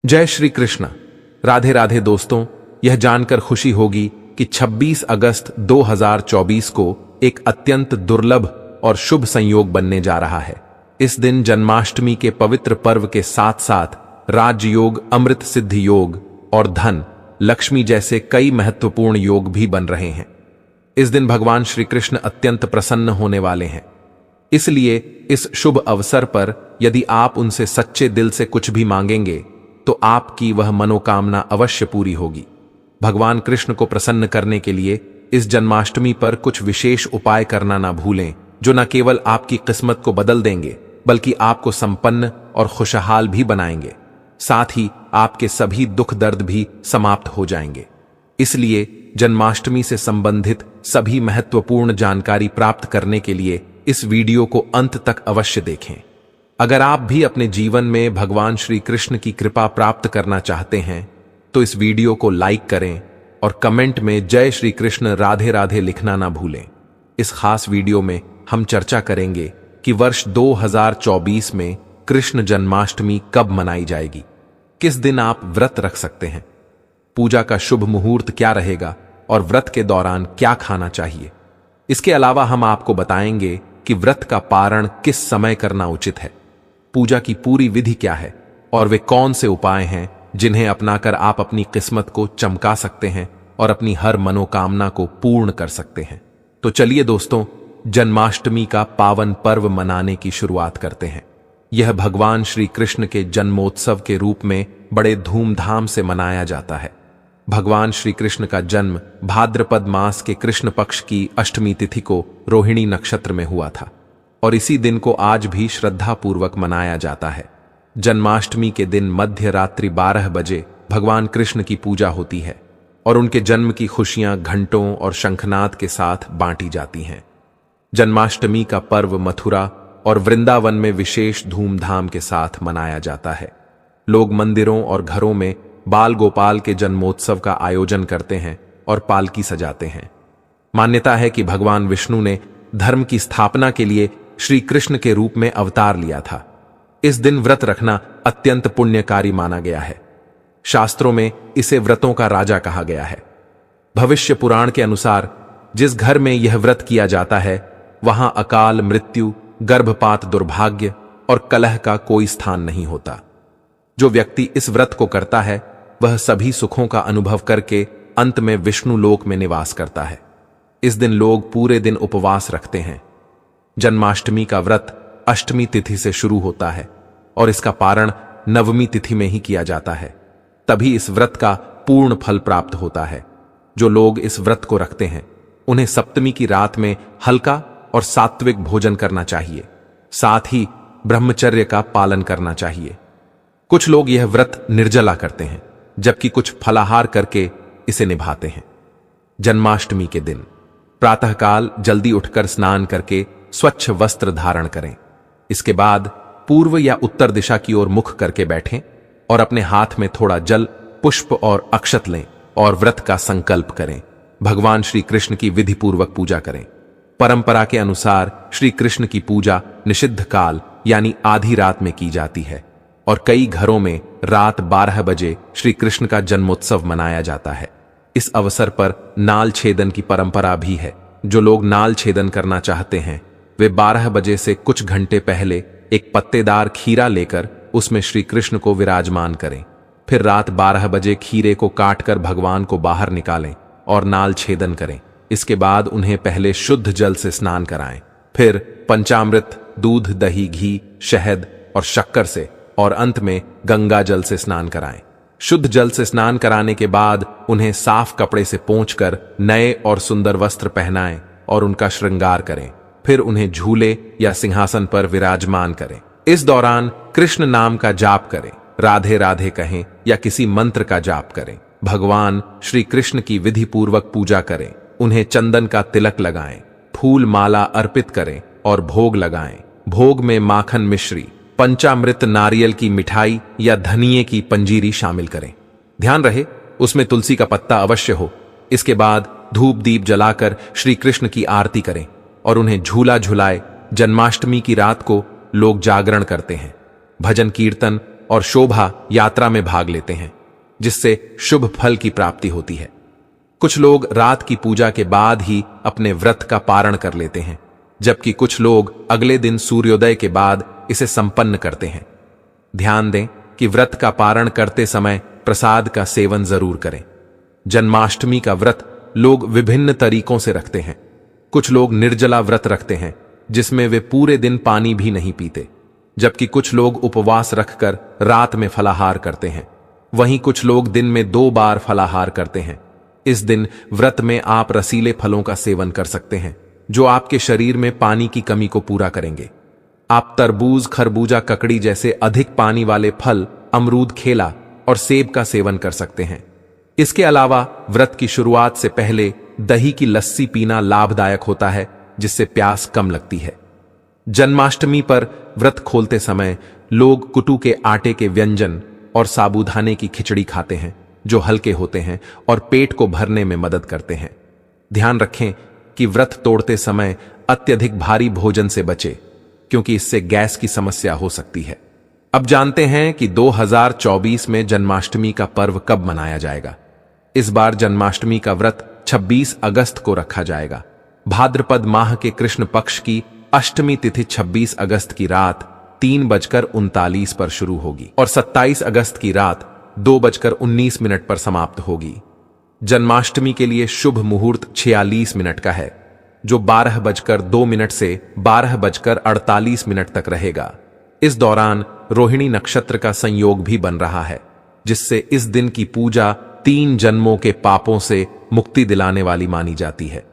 जय श्री कृष्ण। राधे राधे दोस्तों, यह जानकर खुशी होगी कि 26 अगस्त 2024 को एक अत्यंत दुर्लभ और शुभ संयोग बनने जा रहा है। इस दिन जन्माष्टमी के पवित्र पर्व के साथ साथ राजयोग, अमृत सिद्धि योग और धन लक्ष्मी जैसे कई महत्वपूर्ण योग भी बन रहे हैं। इस दिन भगवान श्री कृष्ण अत्यंत प्रसन्न होने वाले हैं। इसलिए इस शुभ अवसर पर यदि आप उनसे सच्चे दिल से कुछ भी मांगेंगे तो आपकी वह मनोकामना अवश्य पूरी होगी। भगवान कृष्ण को प्रसन्न करने के लिए इस जन्माष्टमी पर कुछ विशेष उपाय करना ना भूलें, जो न केवल आपकी किस्मत को बदल देंगे बल्कि आपको संपन्न और खुशहाल भी बनाएंगे। साथ ही आपके सभी दुख दर्द भी समाप्त हो जाएंगे। इसलिए जन्माष्टमी से संबंधित सभी महत्वपूर्ण जानकारी प्राप्त करने के लिए इस वीडियो को अंत तक अवश्य देखें। अगर आप भी अपने जीवन में भगवान श्री कृष्ण की कृपा प्राप्त करना चाहते हैं तो इस वीडियो को लाइक करें और कमेंट में जय श्री कृष्ण राधे राधे लिखना ना भूलें। इस खास वीडियो में हम चर्चा करेंगे कि वर्ष 2024 में कृष्ण जन्माष्टमी कब मनाई जाएगी, किस दिन आप व्रत रख सकते हैं, पूजा का शुभ मुहूर्त क्या रहेगा और व्रत के दौरान क्या खाना चाहिए। इसके अलावा हम आपको बताएंगे कि व्रत का पारण किस समय करना उचित है, पूजा की पूरी विधि क्या है और वे कौन से उपाय हैं जिन्हें अपनाकर आप अपनी किस्मत को चमका सकते हैं और अपनी हर मनोकामना को पूर्ण कर सकते हैं। तो चलिए दोस्तों, जन्माष्टमी का पावन पर्व मनाने की शुरुआत करते हैं। यह भगवान श्री कृष्ण के जन्मोत्सव के रूप में बड़े धूमधाम से मनाया जाता है। भगवान श्री कृष्ण का जन्म भाद्रपद मास के कृष्ण पक्ष की अष्टमी तिथि को रोहिणी नक्षत्र में हुआ था और इसी दिन को आज भी श्रद्धापूर्वक मनाया जाता है। जन्माष्टमी के दिन मध्य रात्रि 12 बजे भगवान कृष्ण की पूजा होती है और उनके जन्म की खुशियां घंटों और शंखनाद के साथ बांटी जाती हैं। जन्माष्टमी का पर्व मथुरा और वृंदावन में विशेष धूमधाम के साथ मनाया जाता है। लोग मंदिरों और घरों में बाल गोपाल के जन्मोत्सव का आयोजन करते हैं और पालकी सजाते हैं। मान्यता है कि भगवान विष्णु ने धर्म की स्थापना के लिए श्री कृष्ण के रूप में अवतार लिया था। इस दिन व्रत रखना अत्यंत पुण्यकारी माना गया है। शास्त्रों में इसे व्रतों का राजा कहा गया है। भविष्य पुराण के अनुसार जिस घर में यह व्रत किया जाता है वहां अकाल मृत्यु, गर्भपात, दुर्भाग्य और कलह का कोई स्थान नहीं होता। जो व्यक्ति इस व्रत को करता है वह सभी सुखों का अनुभव करके अंत में विष्णु लोक में निवास करता है। इस दिन लोग पूरे दिन उपवास रखते हैं। जन्माष्टमी का व्रत अष्टमी तिथि से शुरू होता है और इसका पारण नवमी तिथि में ही किया जाता है। तभी इस व्रत का पूर्ण फल प्राप्त होता है। जो लोग इस व्रत को रखते हैं उन्हें सप्तमी की रात में हल्का और सात्विक भोजन करना चाहिए। साथ ही ब्रह्मचर्य का पालन करना चाहिए। कुछ लोग यह व्रत निर्जला करते हैं जबकि कुछ फलाहार करके इसे निभाते हैं। जन्माष्टमी के दिन प्रातःकाल जल्दी उठकर स्नान करके स्वच्छ वस्त्र धारण करें। इसके बाद पूर्व या उत्तर दिशा की ओर मुख करके बैठें और अपने हाथ में थोड़ा जल, पुष्प और अक्षत लें और व्रत का संकल्प करें। भगवान श्री कृष्ण की विधि पूर्वक पूजा करें। परंपरा के अनुसार श्री कृष्ण की पूजा निषिद्ध काल यानी आधी रात में की जाती है और कई घरों में रात 12 बजे श्री कृष्ण का जन्मोत्सव मनाया जाता है। इस अवसर पर नाल छेदन की परंपरा भी है। जो लोग नाल छेदन करना चाहते हैं वे 12 बजे से कुछ घंटे पहले एक पत्तेदार खीरा लेकर उसमें श्री कृष्ण को विराजमान करें। फिर रात 12 बजे खीरे को काटकर भगवान को बाहर निकालें और नाल छेदन करें। इसके बाद उन्हें पहले शुद्ध जल से स्नान कराएं, फिर पंचामृत, दूध, दही, घी, शहद और शक्कर से और अंत में गंगा जल से स्नान कराएं। शुद्ध जल से स्नान कराने के बाद उन्हें साफ कपड़े से पोंछकर नए और सुंदर वस्त्र पहनाएं और उनका श्रृंगार करें। फिर उन्हें झूले या सिंहासन पर विराजमान करें। इस दौरान कृष्ण नाम का जाप करें, राधे राधे कहें या किसी मंत्र का जाप करें। भगवान श्री कृष्ण की विधि पूर्वक पूजा करें। उन्हें चंदन का तिलक लगाएं, फूल माला अर्पित करें और भोग लगाएं। भोग में माखन मिश्री, पंचामृत, नारियल की मिठाई या धनिये की पंजीरी शामिल करें। ध्यान रहे उसमें तुलसी का पत्ता अवश्य हो। इसके बाद धूप दीप जलाकर श्री कृष्ण की आरती करें और उन्हें झूला झुलाए। जन्माष्टमी की रात को लोग जागरण करते हैं, भजन कीर्तन और शोभा यात्रा में भाग लेते हैं, जिससे शुभ फल की प्राप्ति होती है। कुछ लोग रात की पूजा के बाद ही अपने व्रत का पारण कर लेते हैं, जबकि कुछ लोग अगले दिन सूर्योदय के बाद इसे संपन्न करते हैं। ध्यान दें कि व्रत का पारण करते समय प्रसाद का सेवन जरूर करें। जन्माष्टमी का व्रत लोग विभिन्न तरीकों से रखते हैं। कुछ लोग निर्जला व्रत रखते हैं, जिसमें वे पूरे दिन पानी भी नहीं पीते, जबकि कुछ लोग उपवास रखकर रात में फलाहार करते हैं। वहीं कुछ लोग दिन में 2 बार फलाहार करते हैं। इस दिन व्रत में आप रसीले फलों का सेवन कर सकते हैं, जो आपके शरीर में पानी की कमी को पूरा करेंगे। आप तरबूज, खरबूजा, ककड़ी जैसे अधिक पानी वाले फल, अमरूद, केला और सेब का सेवन कर सकते हैं। इसके अलावा व्रत की शुरुआत से पहले दही की लस्सी पीना लाभदायक होता है, जिससे प्यास कम लगती है। जन्माष्टमी पर व्रत खोलते समय लोग कुटू के आटे के व्यंजन और साबूदाने की खिचड़ी खाते हैं, जो हल्के होते हैं और पेट को भरने में मदद करते हैं। ध्यान रखें कि व्रत तोड़ते समय अत्यधिक भारी भोजन से बचें, क्योंकि इससे गैस की समस्या हो सकती है। अब जानते हैं कि 2024 में जन्माष्टमी का पर्व कब मनाया जाएगा। इस बार जन्माष्टमी का व्रत 26 अगस्त को रखा जाएगा। भाद्रपद माह के कृष्ण पक्ष की अष्टमी तिथि 26 अगस्त की रात 3:39 पर शुरू होगी और 27 अगस्त की रात 2:19 पर समाप्त होगी। जन्माष्टमी के लिए शुभ मुहूर्त 46 मिनट का है, जो 12:02 से 12:48 तक रहेगा। इस दौरान रोहिणी नक्षत्र का संयोग भी बन रहा है, जिससे इस दिन की पूजा 3 जन्मों के पापों से मुक्ति दिलाने वाली मानी जाती है।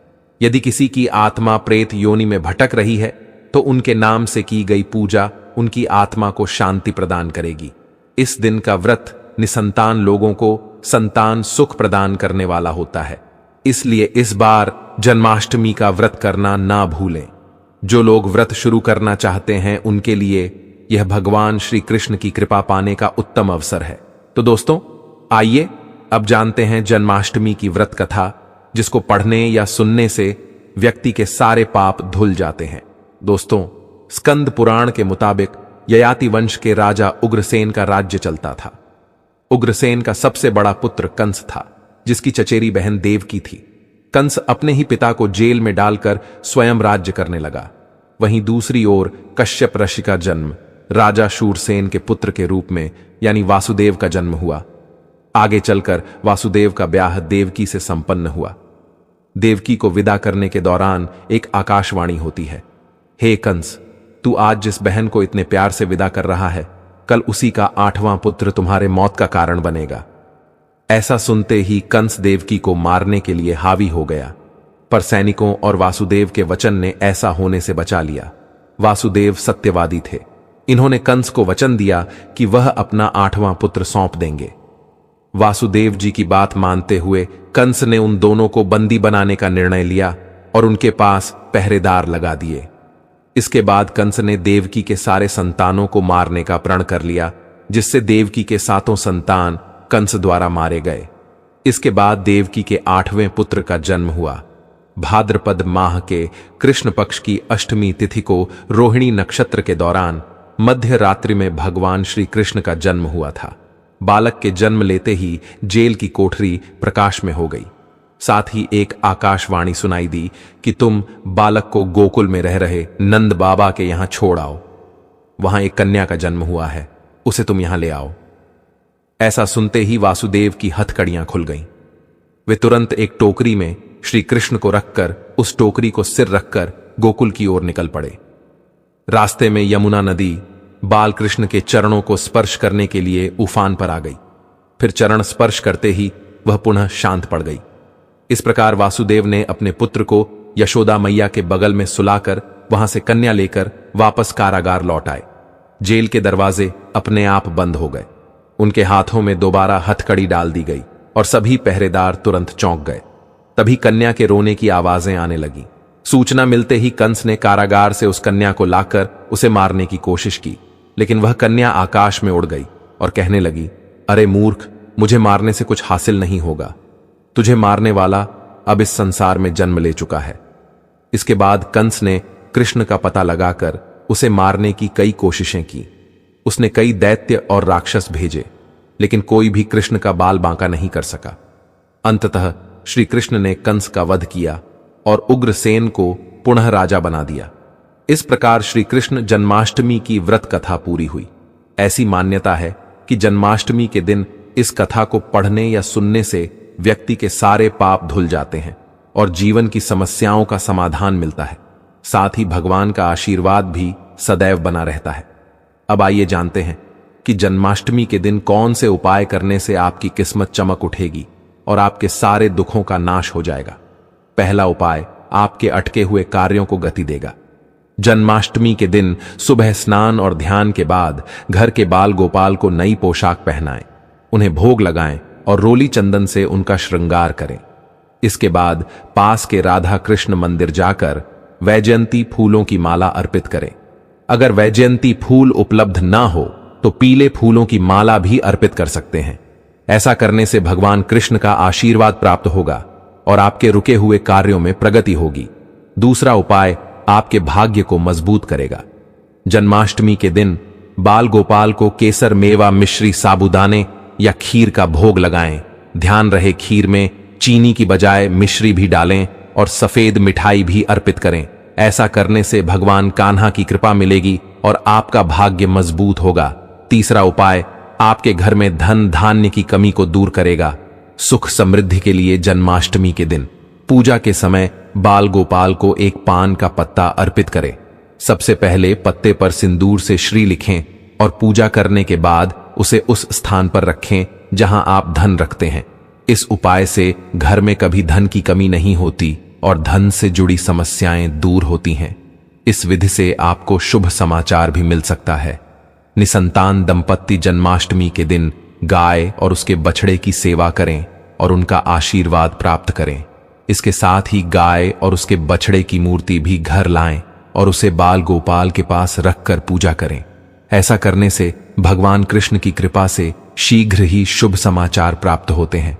यदि किसी की आत्मा प्रेत योनि में भटक रही है, तो उनके नाम से की गई पूजा उनकी आत्मा को शांति प्रदान करेगी। इस दिन का व्रत निसंतान लोगों को संतान सुख प्रदान करने वाला होता है, इसलिए इस बार जन्माष्टमी का व्रत करना ना भूलें। जो लोग व्रत शुरू करना चाहते हैं, उनके लिए यह भगवान श्री कृष्ण की कृपा पाने का उत्तम अवसर है। तो दोस्तों, आइए अब जानते हैं जन्माष्टमी की व्रत कथा, जिसको पढ़ने या सुनने से व्यक्ति के सारे पाप धुल जाते हैं। दोस्तों, स्कंद पुराण के मुताबिक ययाति वंश के राजा उग्रसेन का राज्य चलता था। उग्रसेन का सबसे बड़ा पुत्र कंस था, जिसकी चचेरी बहन देवकी थी। कंस अपने ही पिता को जेल में डालकर स्वयं राज्य करने लगा। वहीं दूसरी ओर कश्यप ऋषि का जन्म राजा शूरसेन के पुत्र के रूप में यानी वासुदेव का जन्म हुआ। आगे चलकर वासुदेव का ब्याह देवकी से संपन्न हुआ। देवकी को विदा करने के दौरान एक आकाशवाणी होती है, हे कंस, तू आज जिस बहन को इतने प्यार से विदा कर रहा है, कल उसी का 8वां पुत्र तुम्हारे मौत का कारण बनेगा। ऐसा सुनते ही कंस देवकी को मारने के लिए हावी हो गया, पर सैनिकों और वासुदेव के वचन ने ऐसा होने से बचा लिया। वासुदेव सत्यवादी थे। इन्होंने कंस को वचन दिया कि वह अपना 8वां पुत्र सौंप देंगे। वासुदेव जी की बात मानते हुए कंस ने उन दोनों को बंदी बनाने का निर्णय लिया और उनके पास पहरेदार लगा दिए। इसके बाद कंस ने देवकी के सारे संतानों को मारने का प्रण कर लिया, जिससे देवकी के 7 संतान कंस द्वारा मारे गए। इसके बाद देवकी के 8वें पुत्र का जन्म हुआ। भाद्रपद माह के कृष्ण पक्ष की अष्टमी तिथि को रोहिणी नक्षत्र के दौरान मध्य रात्रि में भगवान श्री कृष्ण का जन्म हुआ था। बालक के जन्म लेते ही जेल की कोठरी प्रकाश में हो गई। साथ ही एक आकाशवाणी सुनाई दी कि तुम बालक को गोकुल में रह रहे नंद बाबा के यहां छोड़ आओ। वहां एक कन्या का जन्म हुआ है, उसे तुम यहां ले आओ। ऐसा सुनते ही वासुदेव की हथकड़ियां खुल गईं। वे तुरंत एक टोकरी में श्री कृष्ण को रखकर उस टोकरी को सिर रखकर गोकुल की ओर निकल पड़े। रास्ते में यमुना नदी बाल कृष्ण के चरणों को स्पर्श करने के लिए उफान पर आ गई। फिर चरण स्पर्श करते ही वह पुनः शांत पड़ गई। इस प्रकार वासुदेव ने अपने पुत्र को यशोदा मैया के बगल में सुलाकर वहां से कन्या लेकर वापस कारागार लौट आए। जेल के दरवाजे अपने आप बंद हो गए। उनके हाथों में दोबारा हथकड़ी डाल दी गई और सभी पहरेदार तुरंत चौंक गए। तभी कन्या के रोने की आवाजें आने लगी। सूचना मिलते ही कंस ने कारागार से उस कन्या को लाकर उसे मारने की कोशिश की, लेकिन वह कन्या आकाश में उड़ गई और कहने लगी, अरे मूर्ख, मुझे मारने से कुछ हासिल नहीं होगा। तुझे मारने वाला अब इस संसार में जन्म ले चुका है। इसके बाद कंस ने कृष्ण का पता लगाकर उसे मारने की कई कोशिशें की। उसने कई दैत्य और राक्षस भेजे, लेकिन कोई भी कृष्ण का बाल बांका नहीं कर सका। अंततः श्री कृष्ण ने कंस का वध किया और उग्रसेन को पुनः राजा बना दिया। इस प्रकार श्री कृष्ण जन्माष्टमी की व्रत कथा पूरी हुई। ऐसी मान्यता है कि जन्माष्टमी के दिन इस कथा को पढ़ने या सुनने से व्यक्ति के सारे पाप धुल जाते हैं और जीवन की समस्याओं का समाधान मिलता है। साथ ही भगवान का आशीर्वाद भी सदैव बना रहता है। अब आइए जानते हैं कि जन्माष्टमी के दिन कौन से उपाय करने से आपकी किस्मत चमक उठेगी और आपके सारे दुखों का नाश हो जाएगा। पहला उपाय आपके अटके हुए कार्यों को गति देगा। जन्माष्टमी के दिन सुबह स्नान और ध्यान के बाद घर के बाल गोपाल को नई पोशाक पहनाएं, उन्हें भोग लगाएं और रोली चंदन से उनका श्रृंगार करें। इसके बाद पास के राधा कृष्ण मंदिर जाकर वैजयंती फूलों की माला अर्पित करें। अगर वैजयंती फूल उपलब्ध ना हो तो पीले फूलों की माला भी अर्पित कर सकते हैं। ऐसा करने से भगवान कृष्ण का आशीर्वाद प्राप्त होगा और आपके रुके हुए कार्यों में प्रगति होगी। दूसरा उपाय आपके भाग्य को मजबूत करेगा। जन्माष्टमी के दिन बाल गोपाल को केसर, मेवा, मिश्री, साबूदाने या खीर का भोग लगाएं। ध्यान रहे खीर में चीनी की बजाय मिश्री भी डालें और सफेद मिठाई भी अर्पित करें। ऐसा करने से भगवान कान्हा की कृपा मिलेगी और आपका भाग्य मजबूत होगा। तीसरा उपाय आपके घर में धन धान्य की कमी को दूर करेगा। सुख समृद्धि के लिए जन्माष्टमी के दिन पूजा के समय बाल गोपाल को एक पान का पत्ता अर्पित करें। सबसे पहले पत्ते पर सिंदूर से श्री लिखें और पूजा करने के बाद उसे उस स्थान पर रखें जहां आप धन रखते हैं। इस उपाय से घर में कभी धन की कमी नहीं होती और धन से जुड़ी समस्याएं दूर होती हैं। इस विधि से आपको शुभ समाचार भी मिल सकता है। निसंतान दंपत्ति जन्माष्टमी के दिन गाय और उसके बछड़े की सेवा करें और उनका आशीर्वाद प्राप्त करें। इसके साथ ही गाय और उसके बछड़े की मूर्ति भी घर लाएं और उसे बाल गोपाल के पास रखकर पूजा करें। ऐसा करने से भगवान कृष्ण की कृपा से शीघ्र ही शुभ समाचार प्राप्त होते हैं।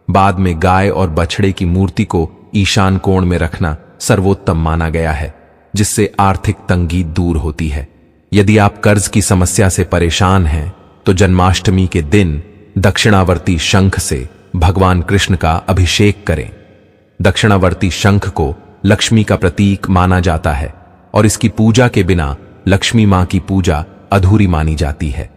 बाद में गाय और बछड़े की मूर्ति को ईशान कोण में रखना सर्वोत्तम माना गया है, जिससे आर्थिक तंगी दूर होती है। यदि आप कर्ज की समस्या से परेशान हैं तो जन्माष्टमी के दिन दक्षिणावर्ती शंख से भगवान कृष्ण का अभिषेक करें। दक्षिणावर्ती शंख को लक्ष्मी का प्रतीक माना जाता है और इसकी पूजा के बिना लक्ष्मी मां की पूजा अधूरी मानी जाती है।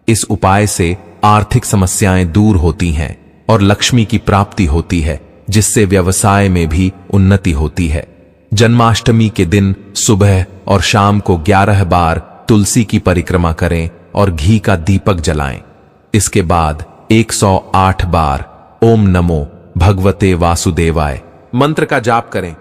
इस उपाय से आर्थिक समस्याएं दूर होती हैं और लक्ष्मी की प्राप्ति होती है, जिससे व्यवसाय में भी उन्नति होती है। जन्माष्टमी के दिन सुबह और शाम को 11 बार तुलसी की परिक्रमा करें और घी का दीपक जलाएं। इसके बाद 108 बार ओम नमो भगवते वासुदेवाय मंत्र का जाप करें।